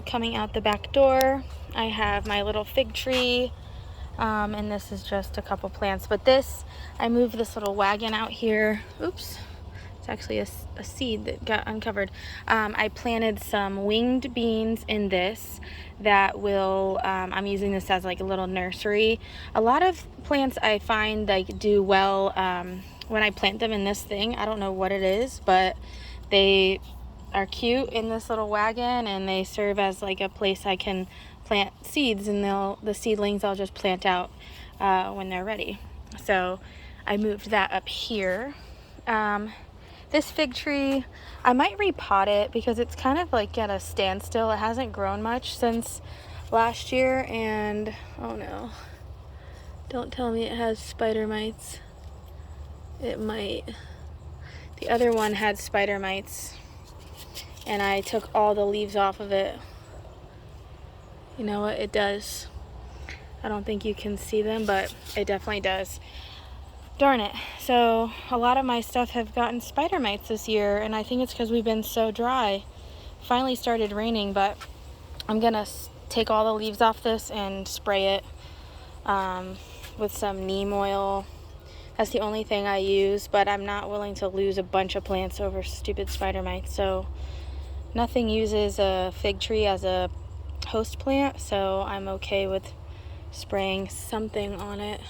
Coming out the back door, I have my little fig tree, and this is just a couple plants. But this, I moved this little wagon out here. Oops, it's actually a seed that got uncovered. I planted some winged beans in this that will, I'm using this as like a little nursery. A lot of plants I find like do well when I plant them in this thing. I don't know what it is, but they are cute in this little wagon, and they serve as like a place I can plant seeds, and the seedlings I'll just plant out when they're ready. So I moved that up here. This fig tree, I might repot it because it's kind of like at a standstill. It hasn't grown much since last year, and oh no, don't tell me it has spider mites. It might. The other one had spider mites, and I took all the leaves off of it. You know what? It does. I don't think you can see them, but it definitely does. Darn it. So a lot of my stuff have gotten spider mites this year, and I think it's because we've been so dry. Finally started raining, but I'm gonna take all the leaves off this and spray it with some neem oil. That's the only thing I use, but I'm not willing to lose a bunch of plants over stupid spider mites. So nothing uses a fig tree as a host plant, so I'm okay with spraying something on it.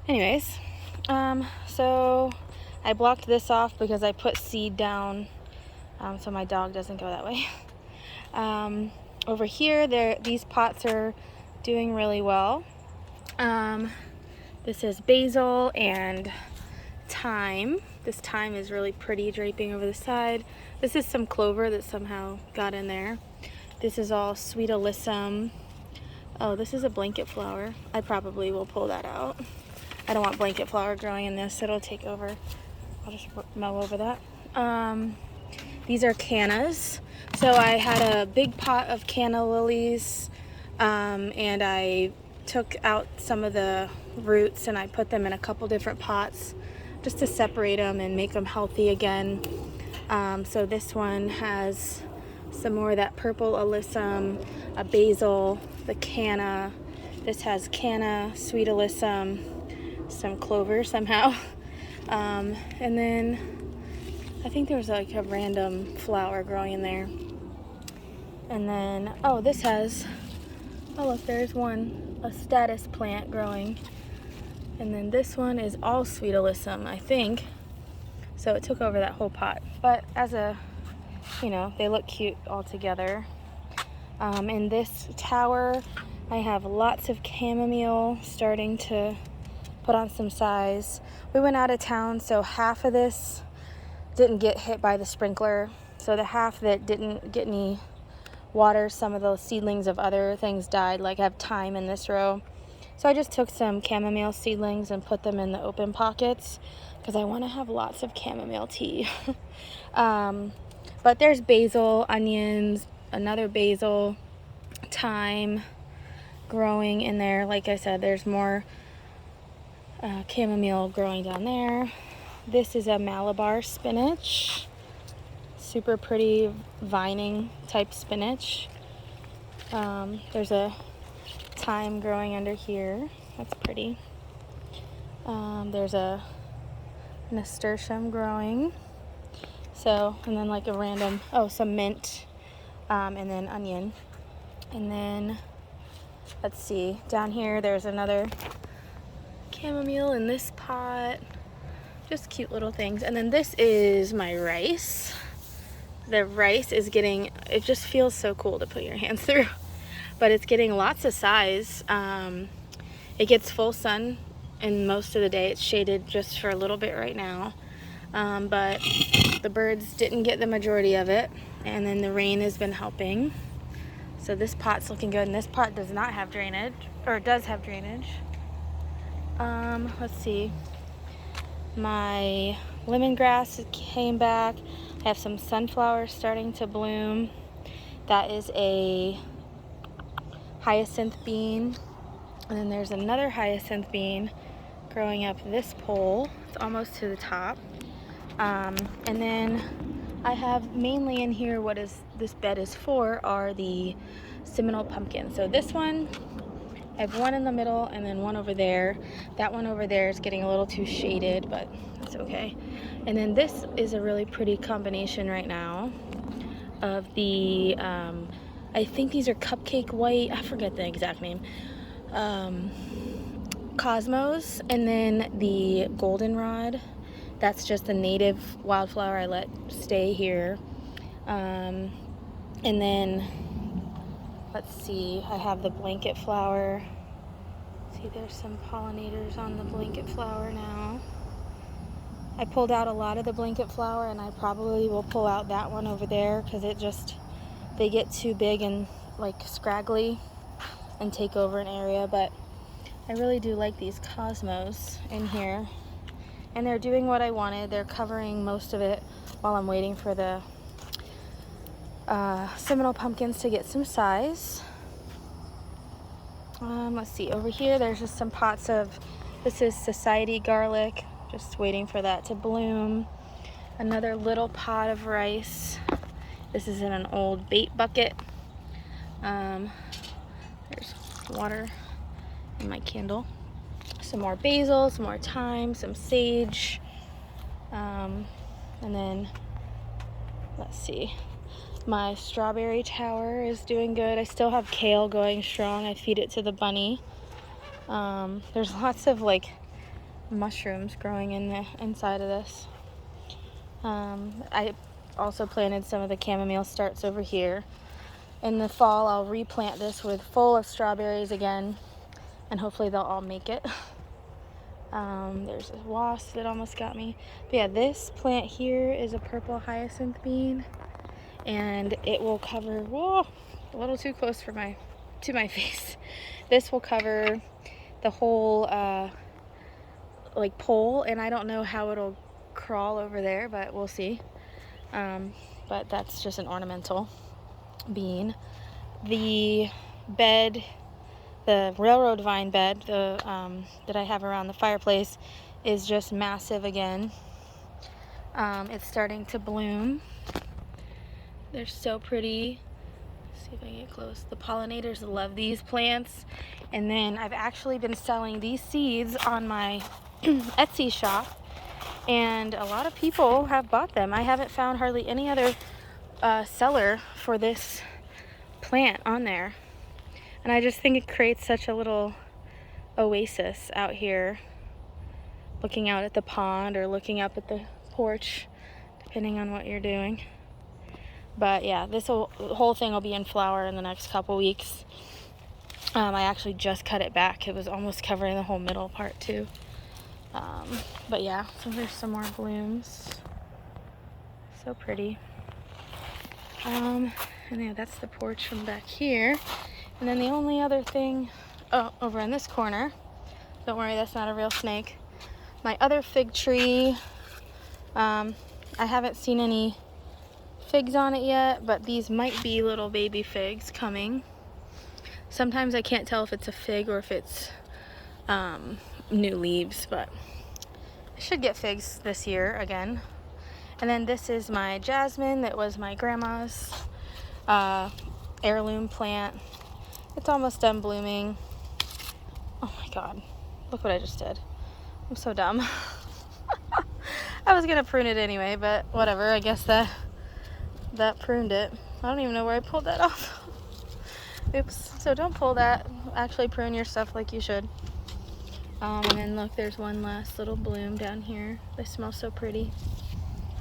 Anyways, so I blocked this off because I put seed down so my dog doesn't go that way. Over here, these pots are doing really well. This is basil and thyme. This thyme is really pretty, draping over the side. This is some clover that somehow got in there. This is all sweet alyssum. Oh, this is a blanket flower. I probably will pull that out. I don't want blanket flower growing in this. It'll take over. I'll just mow over that. These are cannas. So I had a big pot of canna lilies, and I took out some of the roots and I put them in a couple different pots just to separate them and make them healthy again. So this one has some more of that purple alyssum, a basil, the canna. This has canna, sweet alyssum, some clover somehow. And then I think there was like a random flower growing in there. And then, oh, this has, oh look, there's one, a status plant growing. And then this one is all sweet alyssum, I think. So it took over that whole pot. But as a, you know, they look cute all together. In this tower, I have lots of chamomile starting to put on some size. We went out of town, so half of this didn't get hit by the sprinkler. So the half that didn't get any water, some of the seedlings of other things died, like I have thyme in this row. So I just took some chamomile seedlings and put them in the open pockets because I want to have lots of chamomile tea. But there's basil, onions, another basil, thyme growing in there. Like I said, there's more chamomile growing down there. This is a Malabar spinach. Super pretty vining type spinach. There's a thyme growing under here. That's pretty. There's a nasturtium growing. So, and then like a random, oh, some mint, and then onion. And then, let's see, down here there's another chamomile in this pot. Just cute little things. And then this is my rice. The rice is getting, it just feels so cool to put your hands through. But it's getting lots of size. It gets full sun in most of the day. It's shaded just for a little bit right now. But the birds didn't get the majority of it. And then the rain has been helping. So this pot's looking good. And this pot does not have drainage, or does have drainage. Let's see. My lemongrass came back. I have some sunflowers starting to bloom. That is a hyacinth bean. And then there's another hyacinth bean growing up this pole. It's almost to the top. And then I have mainly in here what is this bed is for are the Seminole pumpkins. So this one, I have one in the middle and then one over there. That one over there is getting a little too shaded, but it's okay. And then this is a really pretty combination right now of the, I think these are cupcake white, I forget the exact name, cosmos, and then the goldenrod. That's just a native wildflower I let stay here. And then, let's see, I have the blanket flower. See, there's some pollinators on the blanket flower now. I pulled out a lot of the blanket flower, and I probably will pull out that one over there because they get too big and like scraggly and take over an area. But I really do like these cosmos in here, and they're doing what I wanted. They're covering most of it while I'm waiting for the Seminole pumpkins to get some size. Let's see, over here there's just some pots of, this is society garlic, just waiting for that to bloom. Another little pot of rice. This is in an old bait bucket. There's water in my candle. Some more basil, some more thyme, some sage. And then, let's see, my strawberry tower is doing good. I still have kale going strong. I feed it to the bunny. There's lots of like mushrooms growing in the inside of this. I also planted some of the chamomile starts over here. In the fall, I'll replant this with full of strawberries again, and hopefully they'll all make it. There's a wasp that almost got me. But yeah, this plant here is a purple hyacinth bean, and it will cover, whoa, a little too close for to my face. This will cover the whole like pole, and I don't know how it'll crawl over there, but we'll see. But that's just an ornamental bean. The bed, the railroad vine bed, that I have around the fireplace, is just massive again. It's starting to bloom. They're so pretty. Let's see if I can get close. The pollinators love these plants. And then I've actually been selling these seeds on my Etsy shop, and a lot of people have bought them. I haven't found hardly any other seller for this plant on there. And I just think it creates such a little oasis out here, looking out at the pond or looking up at the porch, depending on what you're doing. But yeah, the whole thing will be in flower in the next couple weeks. I actually just cut it back. It was almost covering the whole middle part too. But yeah, so there's some more blooms. So pretty. And yeah, that's the porch from back here. And then the only other thing, over in this corner, don't worry, that's not a real snake. My other fig tree, I haven't seen any figs on it yet, but these might be little baby figs coming. Sometimes I can't tell if it's a fig or if it's new leaves, but I should get figs this year again. And then this is my jasmine that was my grandma's heirloom plant. It's almost done blooming. Oh my god, look what I just did. I'm so dumb. I was gonna prune it anyway, but whatever, I guess that pruned it. I don't even know where I pulled that off. Oops. So don't pull that. Actually prune your stuff like you should. And then look, there's one last little bloom down here. They smell so pretty.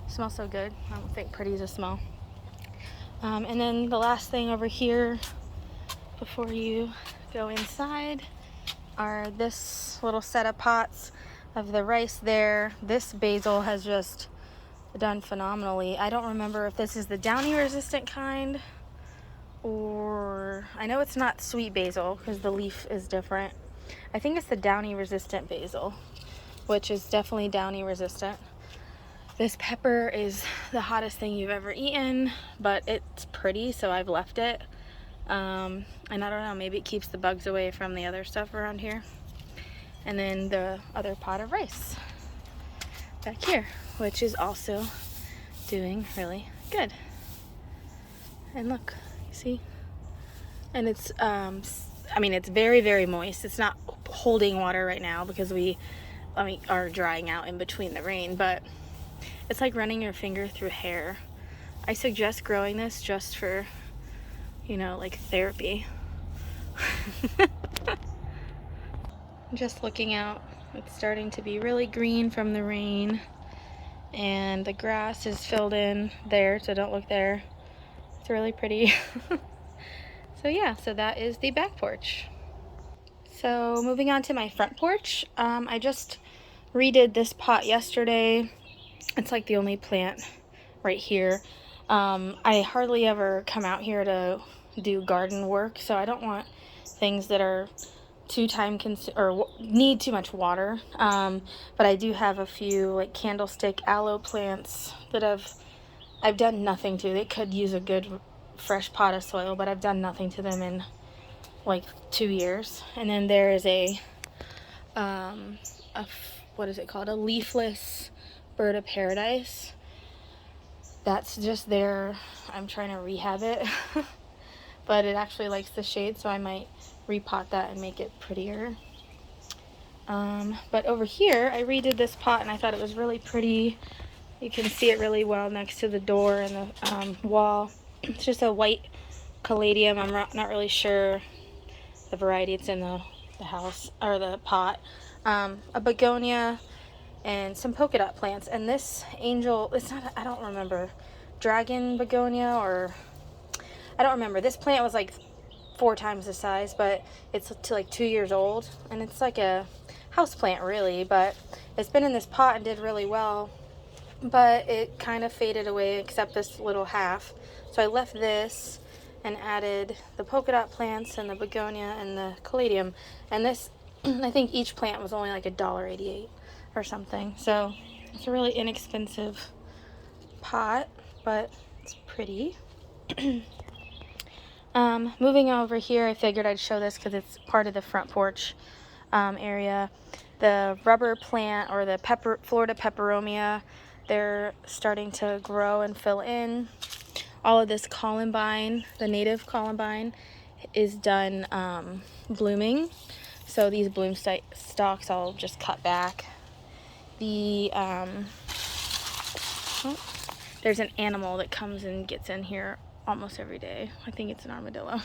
Smell so good. I don't think pretty is a smell. And then the last thing over here before you go inside are this little set of pots of the rice there. This basil has just done phenomenally. I don't remember if this is the downy resistant kind, or I know it's not sweet basil because the leaf is different. I think it's the downy resistant basil, which is definitely downy resistant. This pepper is the hottest thing you've ever eaten, but it's pretty, so I've left it. And I don't know, maybe it keeps the bugs away from the other stuff around here. And then the other pot of rice back here, which is also doing really good. And look, you see? And it's, I mean, it's very, very moist. It's not holding water right now because we are drying out in between the rain, but it's like running your finger through hair. I suggest growing this just for, you know, like therapy. Just looking out, it's starting to be really green from the rain, and the grass is filled in there, so don't look there. It's really pretty. So yeah, so that is the back porch. So moving on to my front porch, I just redid this pot yesterday. It's like the only plant right here. I hardly ever come out here to do garden work, so I don't want things that are too time consuming or need too much water. But I do have a few like candlestick aloe plants that I've done nothing to. They could use a good fresh pot of soil, but I've done nothing to them in like 2 years. And then there is what is it called? A leafless bird of paradise. That's just there. I'm trying to rehab it. But it actually likes the shade, so I might repot that and make it prettier. But over here, I redid this pot and I thought it was really pretty. You can see it really well next to the door and the wall. It's just a white caladium. I'm not really sure the variety. It's in the house, or the pot. A begonia and some polka dot plants. And this angel, it's not, I don't remember, dragon begonia, or I don't remember. This plant was like 4 times the size, but it's like 2 years old, and it's like a house plant really, but it's been in this pot and did really well, but it kind of faded away except this little half. So I left this and added the polka dot plants and the begonia and the caladium, and this I think each plant was only like $1.88 or something. So it's a really inexpensive pot, but it's pretty. Moving over here, I figured I'd show this because it's part of the front porch area. The rubber plant, or the Florida peperomia, they're starting to grow and fill in. All of this columbine, the native columbine, is done blooming. So these bloom stalks I'll just cut back. There's an animal that comes and gets in here almost every day. I think it's an armadillo.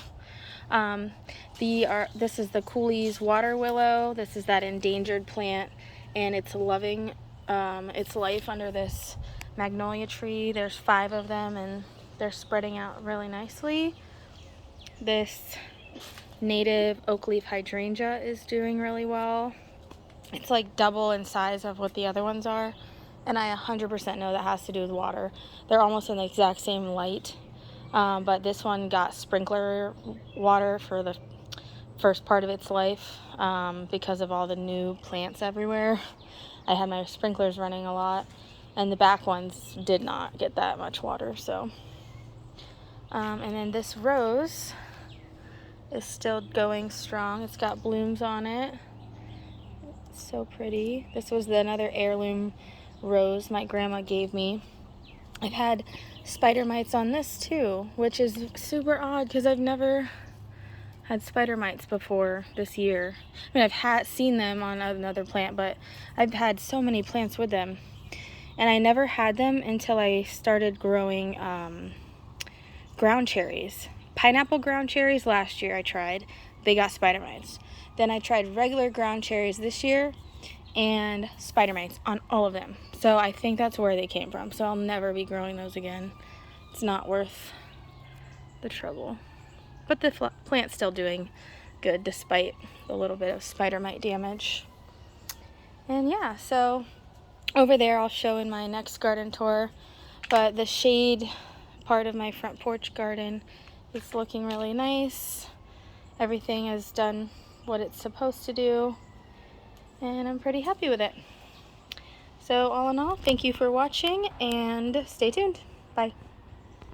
This is the Cooley's water willow. This is that endangered plant, and it's loving its life under this magnolia tree. There's 5 of them, and they're spreading out really nicely. This native oak leaf hydrangea is doing really well. It's like double in size of what the other ones are, and I 100% know that has to do with water. They're almost in the exact same light. But this one got sprinkler water for the first part of its life because of all the new plants everywhere. I had my sprinklers running a lot, and the back ones did not get that much water. So, and then this rose is still going strong. It's got blooms on it. It's so pretty. This was another heirloom rose my grandma gave me. I've had spider mites on this too, which is super odd because I've never had spider mites before this year. I mean, I've seen them on another plant, but I've had so many plants with them, and I never had them until I started growing ground cherries. Pineapple ground cherries last year I tried. They got spider mites. Then I tried regular ground cherries this year, and spider mites on all of them. So I think that's where they came from. So I'll never be growing those again. It's not worth the trouble. But the plant's still doing good despite a little bit of spider mite damage. And yeah, so over there I'll show in my next garden tour. But the shade part of my front porch garden is looking really nice. Everything has done what it's supposed to do, and I'm pretty happy with it. So all in all, thank you for watching, and stay tuned. Bye.